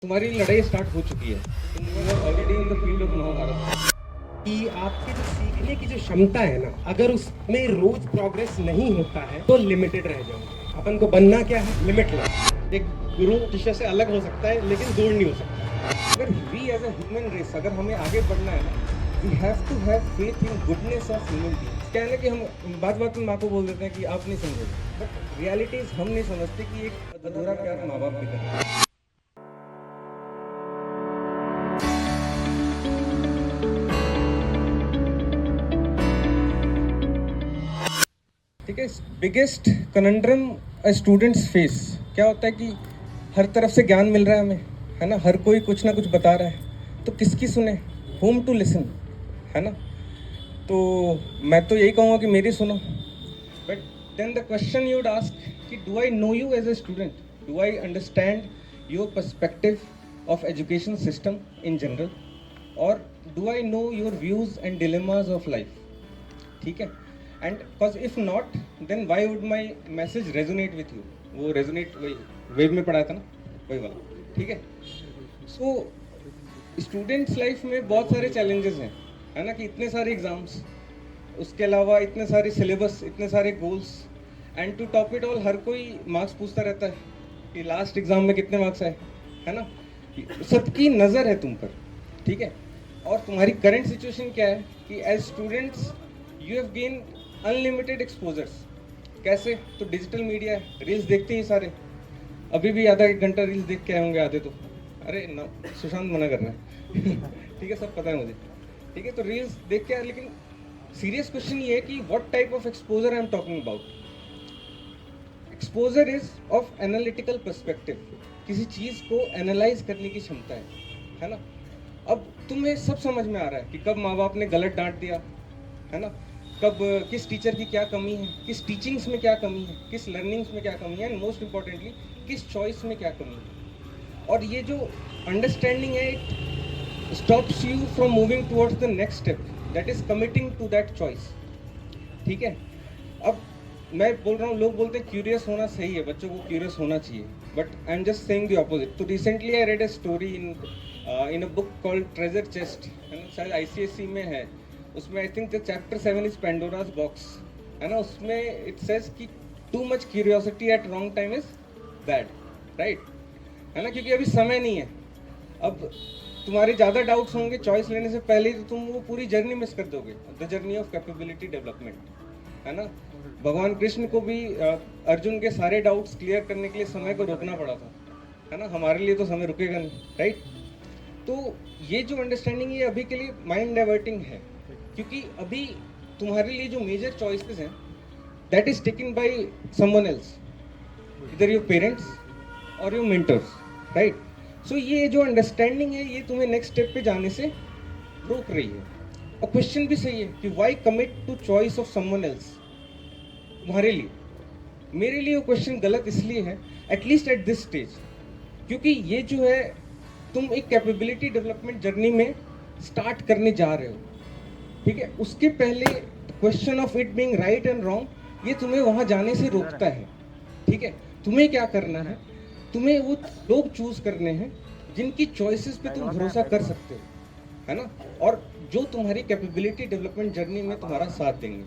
तुम्हारी लड़ाई स्टार्ट हो चुकी है, तुम already in the field of Mahabharat. कि आपकी जो सीखने की जो क्षमता है ना, अगर उसमें रोज प्रोग्रेस नहीं होता है तो लिमिटेड रह जाओगे। अपन को बनना क्या है? लिमिटलेस। एक गुरु शिष्य से अलग हो सकता है लेकिन दूर नहीं हो सकता। अगर we as a human race अगर हमें आगे बढ़ना है ना, we have to have faith in goodness of human beings. क्या है ना कि हम बात बात में माँ को बोल देते हैं कि आप नहीं समझोगे, बट रियलिटीज हम नहीं समझते कि एक अधूरा प्यार माँ बाप भी कर रहे हैं। ठीक है, बिगेस्ट कनंड्रम स्टूडेंट्स फेस क्या होता है कि हर तरफ से ज्ञान मिल रहा है हमें, है ना, हर कोई कुछ ना कुछ बता रहा है, तो किसकी सुने, होम टू लिसन, है ना। तो मैं तो यही कहूँगा कि मेरी सुनो। But then the question you would ask कि do I know you as a student, do I understand your perspective of education system in general, और do I know your views and dilemmas of life. ठीक है, and because if not then why would my message resonate with you. वो resonate वही wave में पढ़ा था ना, वही वाला। ठीक है, सो स्टूडेंट्स लाइफ में बहुत सारे चैलेंजेस हैं, है ना, कि इतने सारे एग्जाम्स, उसके अलावा इतने सारे सिलेबस, इतने सारे goals, and to top it all हर कोई मार्क्स पूछता रहता है कि लास्ट एग्जाम में कितने मार्क्स आए, है ना। सबकी नज़र है तुम पर। ठीक है, और तुम्हारी करंट सिचुएशन क्या है कि as students you have gain unlimited exposures. कैसे? तो डिजिटल मीडिया है, रील्स देखते ही सारे, अभी भी आधा एक घंटा रील्स देख के आए होंगे आधे तो। अरे ना, सुशांत मना कर रहा है ठीक है, सब पता है मुझे। ठीक है, तो रील्स देख के आए, लेकिन सीरियस क्वेश्चन ये है कि what type of exposure I am talking about. Exposure is of analytical perspective, किसी चीज़ को एनालाइज करने की क्षमता है ना। अब तुम्हें सब समझ में आ रहा है कि कब माँ बाप ने गलत डांट दिया, है ना, कब किस टीचर की क्या कमी है, किस टीचिंग्स में क्या कमी है, किस लर्निंग्स में क्या कमी है, एंड मोस्ट इंपॉर्टेंटली किस चॉइस में क्या कमी है। और ये जो अंडरस्टैंडिंग है, it stops you from moving towards the next step, that is committing to that choice. ठीक है, अब मैं बोल रहा हूँ, लोग बोलते हैं क्यूरियस होना सही है, बच्चों को क्यूरियस होना चाहिए, but I am just saying the opposite. तो recently I read a story in a book called treasure chest, है ना, शायद आईसीएसई में है। उसमें I think the chapter 7 is Pandora's box, है ना। उसमें इट सेज कि too much curiosity at wrong time is bad, right, है ना, क्योंकि अभी समय नहीं है। अब तुम्हारे ज़्यादा डाउट्स होंगे चॉइस लेने से पहले ही, तो तुम वो पूरी जर्नी मिस कर दोगे, the journey of capability development, है ना। भगवान कृष्ण को भी अर्जुन के सारे डाउट्स क्लियर करने के लिए समय को रोकना पड़ा था, है ना। हमारे लिए तो समय रुकेगा नहीं, राइट। तो ये जो अंडरस्टैंडिंग, ये अभी के लिए माइंड डाइवर्टिंग है, क्योंकि अभी तुम्हारे लिए जो मेजर चॉइसेस हैं that is taken by someone else, इधर योर पेरेंट्स और योर मेंटर्स, राइट। सो ये जो अंडरस्टैंडिंग है, ये तुम्हें नेक्स्ट स्टेप पे जाने से रोक रही है। और क्वेश्चन भी सही है कि why commit to choice of someone else. तुम्हारे लिए, मेरे लिए वो क्वेश्चन गलत इसलिए है, एटलीस्ट एट दिस स्टेज, क्योंकि ये जो है, तुम एक कैपेबिलिटी डेवलपमेंट जर्नी में स्टार्ट करने जा रहे हो। ठीक है, उसके पहले question of it being right and wrong, ये तुम्हें वहां जाने से रोकता है। ठीक है, तुम्हें क्या करना है, तुम्हें वो लोग चूज करने हैं जिनकी चॉइसेस पे तुम भरोसा कर सकते हो, है ना, और जो तुम्हारी कैपेबिलिटी डेवलपमेंट जर्नी में तुम्हारा साथ देंगे।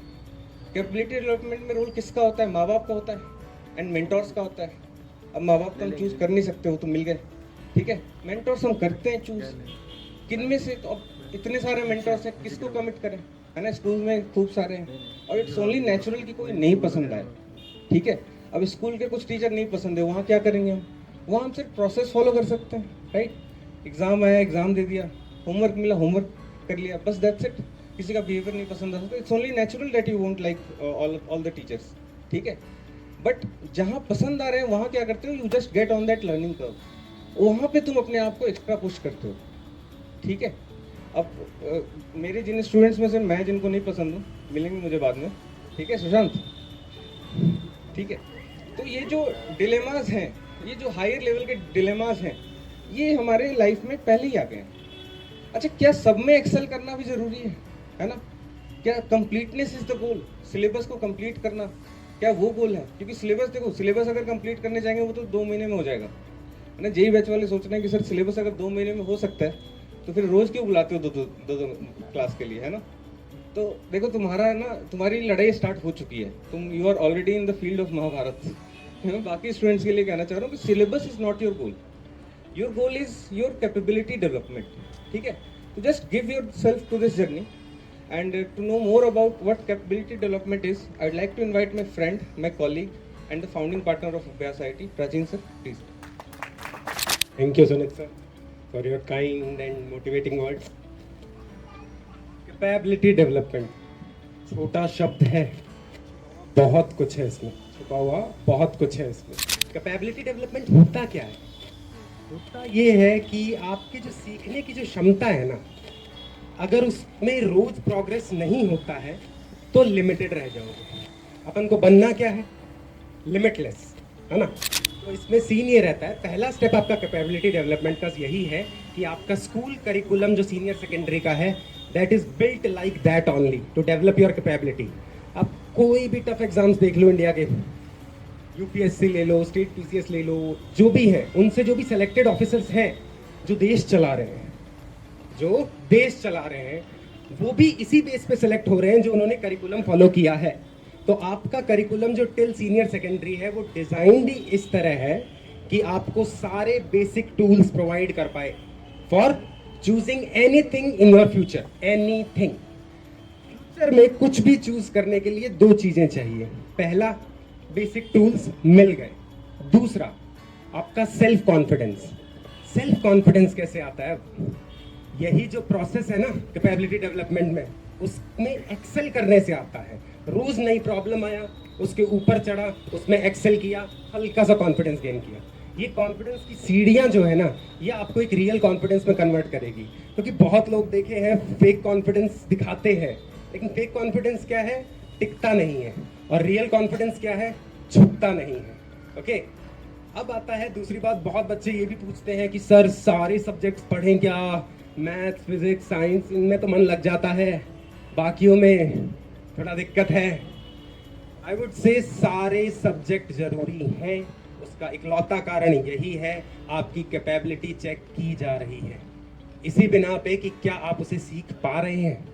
कैपेबिलिटी डेवलपमेंट में रोल किसका होता है? माँ बाप का होता है एंड मेंटोर्स का होता है। अब माँ बाप तो हम चूज कर नहीं सकते, हो तो मिल गए। ठीक है, मेंटोर्स हम करते हैं चूज, किन में से? तो अब इतने सारे मेंटोर्स हैं, किसको कमिट करें, है ना। स्कूल में खूब सारे हैं, और इट्स ओनली नेचुरल कि कोई नहीं पसंद आए। ठीक है, अब स्कूल के कुछ टीचर नहीं पसंद है, वहाँ क्या करेंगे हम? वहाँ हम सिर्फ प्रोसेस फॉलो कर सकते हैं, राइट। एग्जाम आया, एग्जाम दे दिया, होमवर्क मिला, होमवर्क कर लिया, बस दैट्स इट। किसी का बिहेवियर नहीं पसंद आता, तो it's only natural that you won't like all the teachers. ठीक है, बट जहाँ पसंद आ रहे हैं वहाँ क्या करते हो? You just get on that learning curve, वहाँ पे तुम अपने आप को एक्स्ट्रा पुश करते हो। ठीक है, अब मेरे जिन स्टूडेंट्स में से मैं जिनको नहीं पसंद हूँ, मिलेंगे मुझे बाद में। ठीक है सुशांत, ठीक है। तो ये जो डिलेमास हैं, ये जो हायर लेवल के डिलेमास हैं, ये हमारे लाइफ में पहले ही आ गए हैं। अच्छा, क्या सब में एक्सेल करना भी ज़रूरी है ना? क्या completeness is the goal? Syllabus को कंप्लीट करना क्या वो गोल है? क्योंकि सिलेबस देखो, सिलेबस अगर कंप्लीट करने जाएंगे वो तो 2 महीने में हो जाएगा, है ना। जेई बैच वाले सोच रहे हैं कि सर सिलेबस अगर 2 महीने में हो सकता है तो फिर रोज क्यों बुलाते हो दो क्लास के लिए, है ना। तो देखो तुम्हारा ना, तुम्हारी लड़ाई स्टार्ट हो चुकी है, तुम you are already in the field of Mahabharat. मैं बाकी स्टूडेंट्स के लिए कहना चाह रहा हूँ कि syllabus is not your goal, your goal is your capability development, ठीक है। तो just give yourself to this journey and to know more about what capability development is, I would like to invite my friend, my colleague and the founding partner of Abhyas IIT, Prachin sir, please. Thank you, Sunit sir, for your kind and motivating words. Capability development, छोटा शब्द है, बहुत कुछ है इसमें छुपा हुआ, बहुत कुछ है इसमें। कैपेबिलिटी डेवलपमेंट होता क्या है? होता ये है कि आपकी जो सीखने की जो क्षमता है ना, अगर उसमें रोज प्रोग्रेस नहीं होता है तो लिमिटेड रह जाओगे। अपन को बनना क्या है? लिमिटलेस, है ना। तो इसमें सीन ये रहता है, पहला स्टेप आपका कैपेबिलिटी डेवलपमेंट का यही है कि आपका स्कूल करिकुलम जो सीनियर सेकेंडरी का है, that is built like that only to develop your capability. आप कोई भी टफ एग्जाम्स देख लो इंडिया के, यूपीएससी ले लो, स्टेट पीसीएस ले लो, जो भी है, उनसे जो भी सिलेक्टेड ऑफिसर्स हैं जो देश चला रहे हैं, वो भी इसी बेस पे सिलेक्ट हो रहे हैं जो उन्होंने करिकुलम फॉलो किया है। तो आपका करिकुलम जो टिल सीनियर सेकेंडरी है वो डिजाइन भी इस तरह है कि आपको सारे बेसिक टूल्स प्रोवाइड कर पाए for choosing anything in your future. Anything, future में कुछ भी चूज करने के लिए 2 चीजें चाहिए। पहला, बेसिक टूल्स मिल गए। दूसरा, आपका सेल्फ कॉन्फिडेंस। सेल्फ कॉन्फिडेंस कैसे आता है? यही जो प्रोसेस है ना कैपेबिलिटी डेवलपमेंट में, उसमें एक्सेल करने से आता है। रोज नई प्रॉब्लम आया, उसके ऊपर चढ़ा, उसमें एक्सेल किया, हल्का सा कॉन्फिडेंस गेन किया। ये कॉन्फिडेंस की सीढ़ियां जो है ना, ये आपको एक रियल कॉन्फिडेंस में कन्वर्ट करेगी। क्योंकि बहुत लोग देखे हैं फेक कॉन्फिडेंस दिखाते हैं, लेकिन फेक कॉन्फिडेंस क्या है? टिकता नहीं है। और रियल कॉन्फिडेंस क्या है? झुकता नहीं है। ओके, अब आता है दूसरी बात। बहुत बच्चे ये भी पूछते हैं कि सर सारे सब्जेक्ट्स पढ़ें क्या? मैथ्स, फिजिक्स, साइंस, इनमें तो मन लग जाता है, बाकियों में थोड़ा दिक्कत है। आई वुड से सारे सब्जेक्ट जरूरी हैं। उसका इकलौता कारण यही है, आपकी कैपेबिलिटी चेक की जा रही है इसी बिना पे कि क्या आप उसे सीख पा रहे हैं।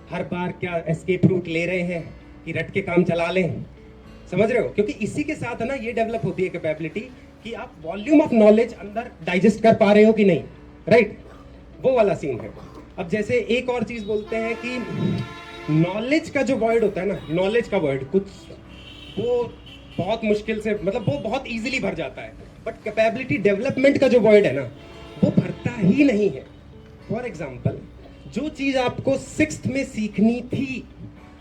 हर बार क्या एस्केप रूट ले रहे हैं कि रट के काम चला लें? समझ रहे हो? क्योंकि इसी के साथ है ना ये डेवलप होती है कैपेबिलिटी, कि आप वॉल्यूम ऑफ नॉलेज अंदर डाइजेस्ट कर पा रहे हो कि नहीं, राइट? वो वाला सीन है। अब जैसे एक और चीज बोलते हैं कि नॉलेज का जो वर्ड होता है ना, नॉलेज का वर्ड कुछ वो बहुत मुश्किल से, मतलब वो बहुत इजीली भर जाता है, बट कैपेबिलिटी डेवलपमेंट का जो वर्ड है ना, वो भरता ही नहीं है। फॉर एग्जाम्पल, जो चीज आपको 6th में सीखनी थी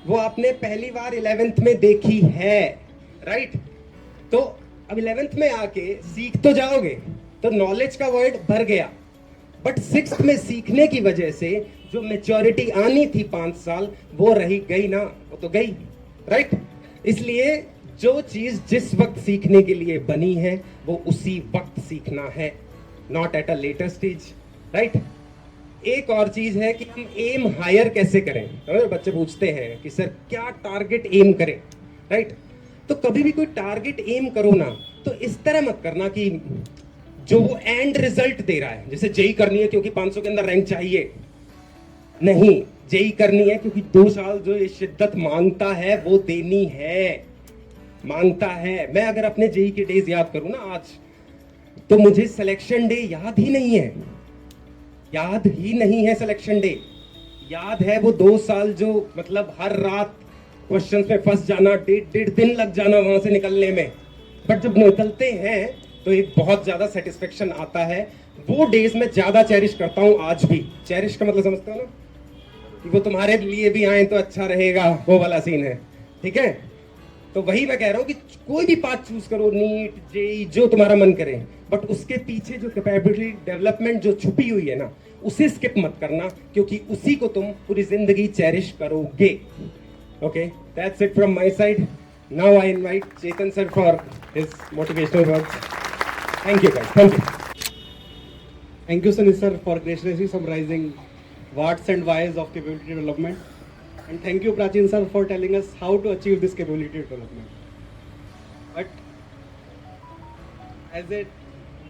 वो आपने पहली बार 11th में देखी है, राइट? तो अब 11th में आके सीख तो जाओगे, तो नॉलेज का वर्ड भर गया, बट 6th में सीखने की वजह से जो मैच्योरिटी आनी थी 5 साल, वो रही गई ना, वो तो गई, राइट? इसलिए जो चीज जिस वक्त सीखने के लिए बनी है वो उसी वक्त सीखना है, not at a later stage, right? एक और चीज है कि हम एम हायर कैसे करें। बच्चे पूछते हैं कि सर क्या टारगेट एम करें, राइट? तो कभी भी कोई टारगेट एम करो ना, तो इस तरह मत करना कि जो वो एंड रिजल्ट दे रहा है, जैसे जेई करनी है क्योंकि 500 के अंदर रैंक चाहिए, नहीं, जेई करनी है क्योंकि 2 साल जो ये शिद्दत मांगता है वो देनी है, मांगता है। मैं अगर अपने जेई के डेज याद करूं ना आज, तो मुझे सिलेक्शन डे याद ही नहीं है, याद ही नहीं है सिलेक्शन डे। याद है वो 2 साल जो मतलब हर रात क्वेश्चंस में फंस जाना, डेढ़ दिन लग जाना वहां से निकलने में, बट जब निकलते हैं तो एक बहुत ज्यादा सेटिस्फेक्शन आता है। वो डेज में ज्यादा चेरिश करता हूं आज भी। चेरिश का मतलब समझते हो ना, कि वो तुम्हारे लिए भी आए तो अच्छा रहेगा, वो वाला सीन है, ठीक है? तो वही मैं कह रहा हूं कि कोई भी पाथ चूज करो, नीट, जेई, जो तुम्हारा मन करे, बट उसके पीछे जो कैपेबिलिटी डेवलपमेंट जो छुपी हुई है ना, उसे स्किप मत करना, क्योंकि उसी को तुम पूरी जिंदगी चेरिश करोगे। Okay, that's it from my side. Now I invite Chetan sir for his motivational words. Thank you guys. Thank you. Thank you, Sunit sir, for graciously summarizing whats and whys of capability development. And thank you, Prachin sir, for telling us how to achieve this capability development. But as a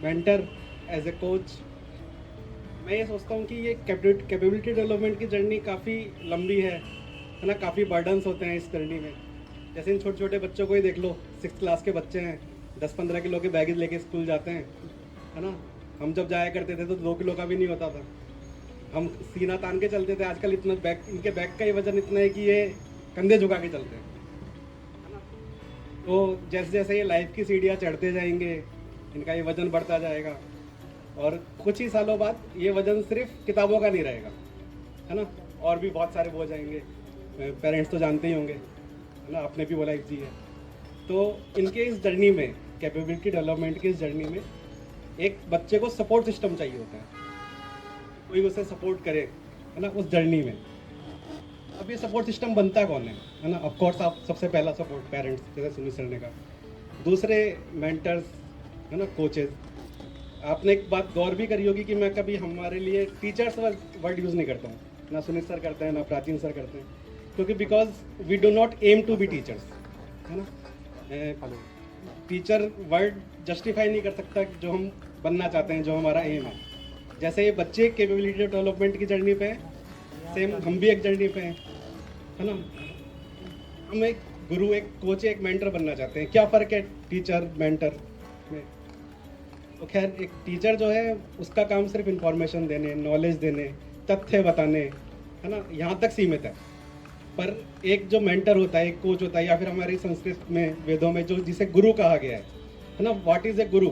mentor, as a coach मैं ये सोचता हूँ कि ये capability development की journey काफ़ी लंबी है ना, काफ़ी बर्डन्स होते हैं इस जर्नी में। जैसे इन छोटे छोटे बच्चों को ही देख लो, 6th क्लास के बच्चे हैं, 10-15 किलो के बैगेज लेके स्कूल जाते हैं, है ना। हम जब जाया करते थे तो 2 किलो का भी नहीं होता था, हम सीना तान के चलते थे। आजकल इतना बैग, इनके बैग का ही वजन इतना है कि ये कंधे झुका के चलते हैं, है ना। तो जैसे जैसे ये लाइफ की सीढ़ियाँ चढ़ते जाएंगे, इनका ये वजन बढ़ता जाएगा और कुछ ही सालों बाद ये वजन सिर्फ किताबों का नहीं रहेगा, है ना, और भी बहुत सारे बोझ आएंगे। पेरेंट्स तो जानते ही होंगे, है ना, आपने भी वो लाइफ जी है। तो इनके इस जर्नी में, कैपेबिलिटी डेवलपमेंट की इस जर्नी में एक बच्चे को सपोर्ट सिस्टम चाहिए होता है, कोई उसे सपोर्ट करे, है ना, उस जर्नी में। अब ये सपोर्ट सिस्टम बनता कौन है ना। ऑफ कोर्स आप सबसे पहला सपोर्ट पेरेंट्स, जैसे सुनील सर ने कहा। दूसरे मेंटर्स, है ना, कोचेस। आपने एक बात गौर भी करी होगी कि मैं कभी हमारे लिए टीचर्स वर्ड यूज़ नहीं करता हूँ, ना सुनील सर करते हैं, ना प्राचीन सर करते हैं, क्योंकि because we do not aim to be teachers, है ना। टीचर वर्ड जस्टिफाई नहीं कर सकता जो हम बनना चाहते हैं, जो हमारा एम है। जैसे ये बच्चे कैपेबिलिटी डेवलपमेंट की जर्नी पे हैं, सेम हम भी एक जर्नी पे हैं, है ना। हम एक गुरु, एक कोच, एक मेंटर बनना चाहते हैं। क्या फ़र्क है टीचर मेंटर में? तो खैर, एक टीचर जो है उसका काम सिर्फ इंफॉर्मेशन देने, नॉलेज देने, तथ्य बताने, है ना, यहाँ तक सीमित है। पर एक जो मेंटर होता है, एक कोच होता है, या फिर हमारी संस्कृत में, वेदों में जो जिसे गुरु कहा गया है ना, व्हाट इज़ ए गुरु?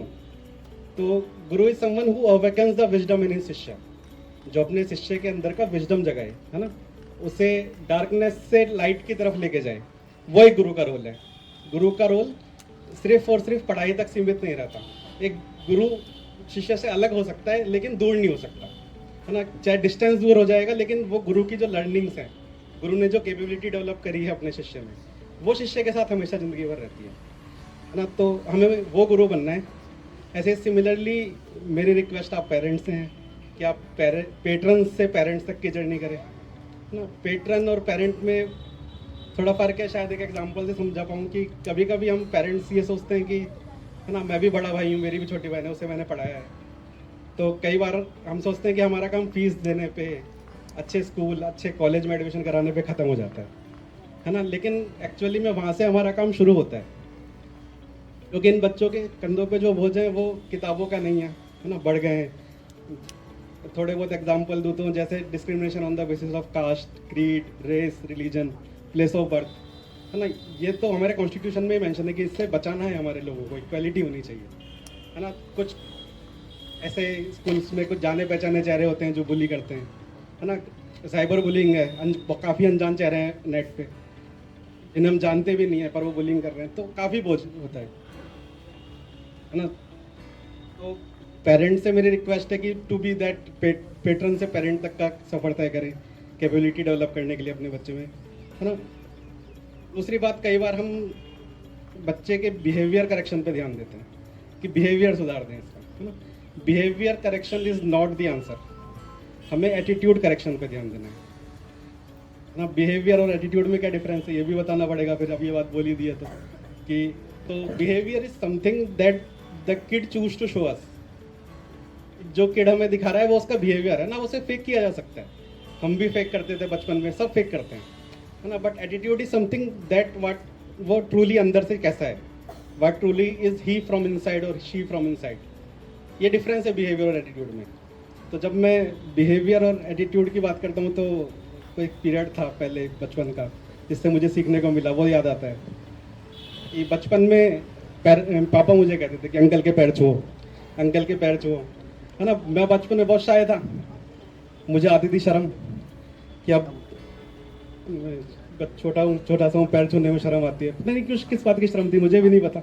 तो गुरु is someone who awakens the wisdom in his शिष्य, जो अपने शिष्य के अंदर का विजडम जगाए, है ना, उसे डार्कनेस से लाइट की तरफ लेके जाए। वही गुरु का रोल है। गुरु का रोल सिर्फ और सिर्फ पढ़ाई तक सीमित नहीं रहता। एक गुरु शिष्य से अलग हो सकता है लेकिन दूर नहीं हो सकता, है ना। चाहे डिस्टेंस दूर हो जाएगा, लेकिन वो गुरु की जो लर्निंग्स हैं, गुरु ने जो कैपेबिलिटी डेवलप करी है अपने शिष्य में, वो शिष्य के साथ हमेशा ज़िंदगी भर रहती है ना। तो हमें वो गुरु बनना है। ऐसे सिमिलरली मेरी रिक्वेस्ट आप पेरेंट्स से हैं कि आप पेट्रन से पेरेंट्स तक की जर्नी करें, है ना। पेट्रन और पेरेंट में थोड़ा फ़र्क है। शायद एक एग्जांपल से समझा पाऊँ कि कभी कभी हम पेरेंट्स ये सोचते हैं कि, है ना, मैं भी बड़ा भाई हूँ, मेरी भी छोटी बहन है, उसे मैंने पढ़ाया है। तो कई बार हम सोचते हैं कि हमारा काम फीस देने पे, अच्छे स्कूल, अच्छे कॉलेज में एडमिशन कराने पे ख़त्म हो जाता है ना। लेकिन एक्चुअली में वहाँ से हमारा काम शुरू होता है, क्योंकि इन बच्चों के कंधों पे जो बोझ है वो किताबों का नहीं है ना, बढ़ गए हैं। थोड़े बहुत एग्जांपल दूँ तो जैसे discrimination on the basis of caste, creed, race, religion, place of birth, है ना। ये तो हमारे कॉन्स्टिट्यूशन में ही मेंशन है कि इससे बचाना है हमारे लोगों को, इक्वालिटी होनी चाहिए, है ना। कुछ ऐसे स्कूल्स में कुछ जाने पहचाने चेहरे होते हैं जो बुली करते हैं, है ना। साइबर बुलिंग है, काफ़ी अनजान चेहरे हैं नेट पे, इन्हें हम जानते भी नहीं है पर वो बुलिंग कर रहे हैं, तो काफ़ी बोझ होता है ना। तो पेरेंट्स से मेरी रिक्वेस्ट है कि टू बी दैट पेट्रन से पेरेंट तक का सफ़र तय करें कैपेबिलिटी डेवलप करने के लिए अपने बच्चे में, है ना। दूसरी बात, कई बार हम बच्चे के बिहेवियर करेक्शन पे ध्यान देते हैं कि बिहेवियर सुधार दें इसका, है ना। Behaviour correction is not the answer. हमें एटीट्यूड करेक्शन पे ध्यान देना है ना। बिहेवियर और एटीट्यूड में क्या डिफरेंस है ये भी बताना पड़ेगा। फिर अब ये बात बोली दी है तो behaviour is something that the kid choose to show us. जो किड हमें दिखा रहा है वो उसका बिहेवियर है ना, उसे फेक किया जा सकता है। हम भी फेक करते थे बचपन में, सब फेक करते हैं, है ना। But attitude is something that वो ट्रूली अंदर से कैसा है, what truly is he from inside और शी फ्रॉम इनसाइड। ये डिफरेंस है बिहेवियर और एटीट्यूड में। तो जब मैं बिहेवियर और एटीट्यूड की बात करता हूँ तो कोई पीरियड था पहले बचपन का जिससे मुझे सीखने को मिला, वो याद आता है कि बचपन में पापा मुझे कहते थे कि अंकल के पैर छुओ, अंकल के पैर छुओ, है ना। मैं बचपन में बहुत शाय था, मुझे आती थी शर्म कि अब छोटा सा हूँ, पैर छूने में शर्म आती है। पता नहीं किस बात की शर्म थी, मुझे भी नहीं पता।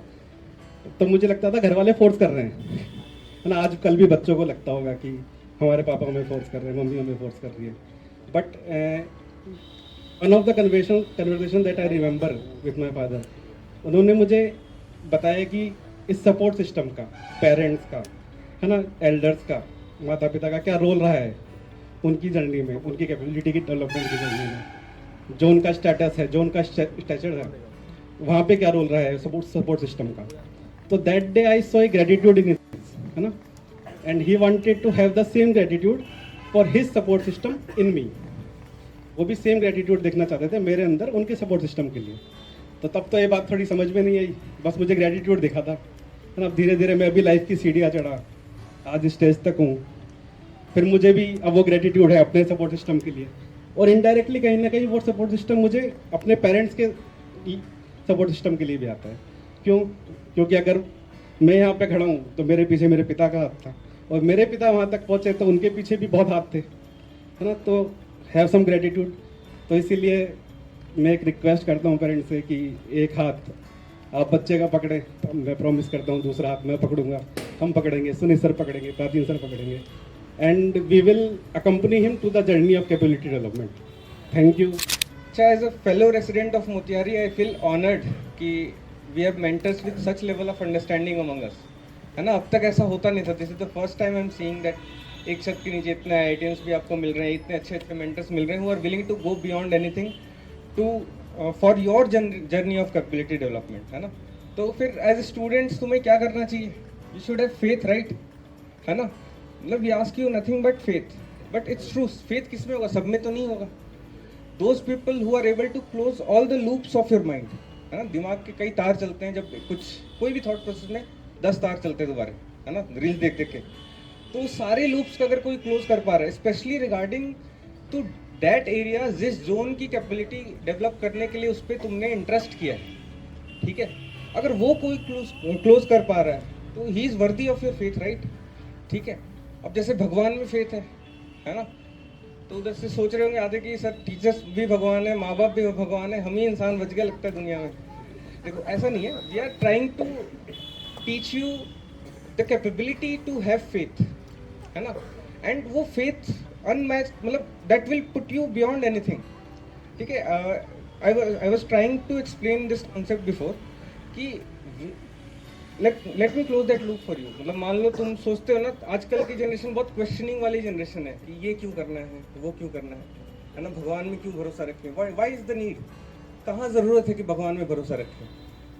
तो मुझे लगता था घर वाले फोर्स कर रहे हैं, है ना। आज कल भी बच्चों को लगता होगा कि हमारे पापा हमें फोर्स कर रहे हैं, मम्मी हमें फोर्स कर रही है। But one of the conversation that I remember with my father, उन्होंने मुझे बताया कि इस सपोर्ट सिस्टम का, पेरेंट्स का, है ना, एल्डर्स का, माता पिता का क्या रोल रहा है उनकी जर्नी में, उनकी कैपेबिलिटी की डेवलपमेंट की जर्नी में। जो उनका स्टेटस है, जो उनका स्टेचर है, वहाँ पे क्या रोल रहा है सपोर्ट सिस्टम का। तो that day I saw a gratitude इन, है ना। and he wanted to have the same gratitude for his support system in me. वो भी सेम ग्रेटिट्यूड देखना चाहते थे मेरे अंदर उनके सपोर्ट सिस्टम के लिए। तो तब तो ये बात थोड़ी समझ में नहीं आई, बस मुझे ग्रेटिट्यूड दिखा था, है ना। अब धीरे धीरे मैं अभी लाइफ की सीढ़ियाँ चढ़ा, आज स्टेज तक हूँ, फिर मुझे भी अब वो ग्रेटिट्यूड है अपने सपोर्ट सिस्टम के लिए, और इनडायरेक्टली कहीं ना कहीं वो सपोर्ट सिस्टम मुझे अपने पेरेंट्स के सपोर्ट सिस्टम के लिए भी आता है। क्यों? क्योंकि अगर मैं यहाँ पे खड़ा हूँ तो मेरे पीछे मेरे पिता का हाथ था, और मेरे पिता वहाँ तक पहुँचे तो उनके पीछे भी बहुत हाथ थे, है ना। तो हैव सम ग्रेटिट्यूड। तो इसीलिए मैं एक रिक्वेस्ट करता हूँ पेरेंट्स से कि एक हाथ आप बच्चे का पकड़े, तो मैं प्रॉमिस करता हूँ दूसरा हाथ मैं पकड़ूंगा, हम पकड़ेंगे, सुनील सर पकड़ेंगे, प्राचीन सर पकड़ेंगे, and we will accompany him to the journey of capability development. Thank you. As a fellow resident of Motiari, I feel honored कि we have mentors with such level of understanding among us, है ना। अब तक ऐसा होता नहीं था। This is the first time I am seeing that एक छत के नीचे इतने आईआईटीएम्स भी आपको मिल रहे हैं, इतने अच्छे अच्छे मेंटर्स मिल रहे हैं who are willing to go beyond anything to for your journey of capability development, है ना। तो फिर एज ए स्टूडेंट्स तुम्हें क्या करना चाहिए? You should have faith, right, है ना। मतलब we ask you nothing but faith, but it's true. Faith किस में होगा? सब में तो नहीं होगा। Those people who are able to close all the loops of your mind, है ना। दिमाग के कई तार चलते हैं, जब कोई भी थॉट प्रोसेस में 10 तार चलते हैं दोबारा, है ना, रील्स देख देख के। तो सारे लूप्स का अगर कोई क्लोज कर पा रहा है, specially regarding to that area जिस जोन की कैपेबिलिटी डेवलप करने के लिए उस पर तुमने इंटरेस्ट किया है, ठीक है, अगर वो कोई क्लोज कर पा रहा है तो he is worthy of your faith, right, ठीक है। अब जैसे भगवान में फेथ है ना, तो उधर से सोच रहे होंगे आधे कि सर टीचर्स भी भगवान है, माँ बाप भी भगवान है, हम ही इंसान बच गया लगता है दुनिया में। देखो ऐसा नहीं है। We are trying to teach you the capability to have faith, है ना। एंड वो फेथ अनमैच, मतलब that will put you beyond anything, ठीक है। I was trying to explain this concept before कि let me close that loop for you. मतलब मान लो तुम सोचते हो ना, आजकल की जनरेशन बहुत क्वेश्चनिंग वाली जनरेशन है कि ये क्यों करना है, वो क्यों करना है ना, भगवान में क्यों भरोसा रखें, व्हाई इज द नीड, कहाँ ज़रूरत है कि भगवान में भरोसा रखें,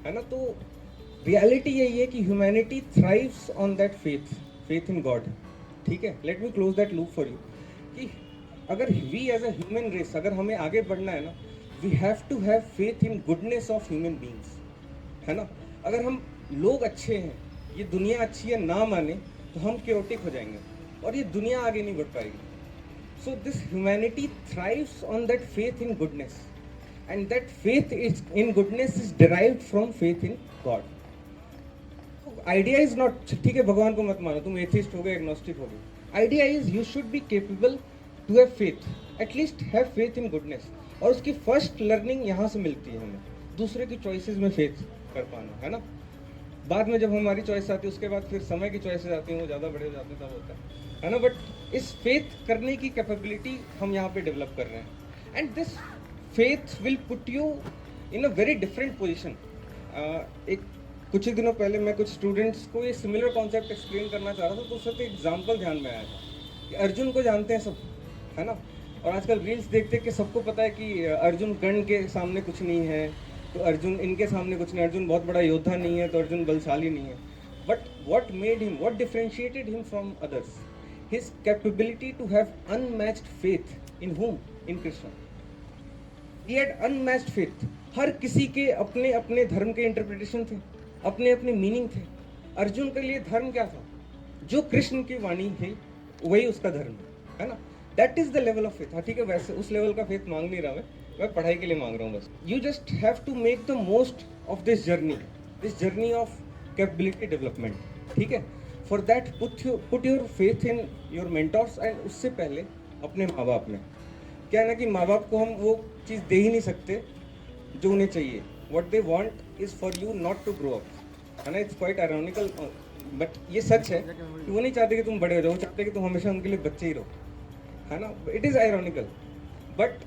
है ना। तो रियलिटी यही है कि humanity thrives on that faith in God, ठीक है। Let me close that loop for you कि अगर we as a human race, अगर हमें आगे बढ़ना है ना, we have to have faith in goodness of human beings, है ना। अगर हम लोग अच्छे हैं, ये दुनिया अच्छी है ना माने, तो हम क्योटिक हो जाएंगे और ये दुनिया आगे नहीं बढ़ पाएगी। So this humanity thrives on that faith in goodness, and that faith is in goodness is derived from faith in God. Idea is not, ठीक है, भगवान को मत मानो, तुम एथिस्ट हो गए, एग्नोस्टिक हो गए। Idea is you should be capable to have faith, at least have faith in goodness. और उसकी फर्स्ट लर्निंग यहाँ से मिलती है हमें, दूसरे की चॉइसेस में फेथ कर पाना, है ना। बाद में जब हमारी चॉइस आती है उसके बाद फिर समय की चॉइसेस आती हैं, वो ज़्यादा बड़े हो जाते हैं, तब होता है ना। बट इस फेथ करने की कैपेबिलिटी हम यहाँ पे डेवलप कर रहे हैं, and this faith will put you in a very different position. एक कुछ ही दिनों पहले मैं कुछ स्टूडेंट्स को ये सिमिलर कॉन्सेप्ट एक्सप्लेन करना चाह रहा था, तो उस वक्त एग्जाम्पल ध्यान में आया था कि अर्जुन को जानते हैं सब, है ना। और आजकल रील्स देखते कि सबको पता है कि अर्जुन कर्ण के सामने कुछ नहीं है, तो अर्जुन इनके सामने कुछ नहीं, अर्जुन बहुत बड़ा योद्धा नहीं है, तो अर्जुन बलशाली नहीं है। But what made him, what differentiated him from others? His capability to have unmatched faith in whom? In Krishna. He had unmatched faith. हर किसी के अपने अपने धर्म के इंटरप्रिटेशन थे, अपने अपने मीनिंग थे। अर्जुन के लिए धर्म क्या था? जो कृष्ण की वाणी है वही उसका धर्म है ना। That is the level of faith. हाँ ठीक है, वैसे उस लेवल का फेथ मांग नहीं रहा मैं पढ़ाई के लिए मांग रहा हूँ बस। You just have to make the most of this journey of capability development, ठीक है। For that put your faith in your mentors, and उससे पहले अपने माँ बाप में। क्या है ना कि माँ बाप को हम वो चीज़ दे ही नहीं सकते जो उन्हें चाहिए। What they want is for you not to grow up, है ना। इट्स क्वाइट आयरॉनिकल, बट ये सच है कि वो नहीं चाहते कि तुम बड़े हो जाओ, वो चाहते कि तुम हमेशा उनके लिए बच्चे ही रहो, है ना। इट इज़ आयरॉनिकल, बट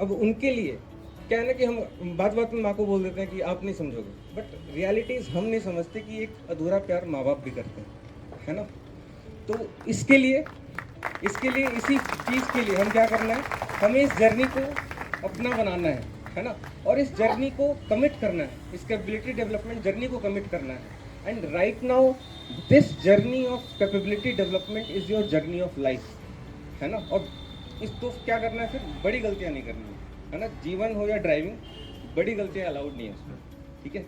अब उनके लिए क्या है ना कि हम बात बात में माँ को बोल देते हैं कि आप नहीं समझोगे, बट रियलिटीज़ हम नहीं समझते कि एक अधूरा प्यार माँ बाप भी करते हैं, है ना। तो इसके लिए इसी चीज़ के लिए हम क्या करना है, हमें इस जर्नी को अपना बनाना है ना। और इस जर्नी को कमिट करना है, इस कैपेबिलिटी डेवलपमेंट जर्नी को कमिट करना है। And right now this journey of capability development is your journey of life, है ना। और इस तो क्या करना है फिर, बड़ी गलतियां नहीं करनी है ना। जीवन हो या ड्राइविंग, बड़ी गलतियां अलाउड नहीं है उसमें, ठीक है।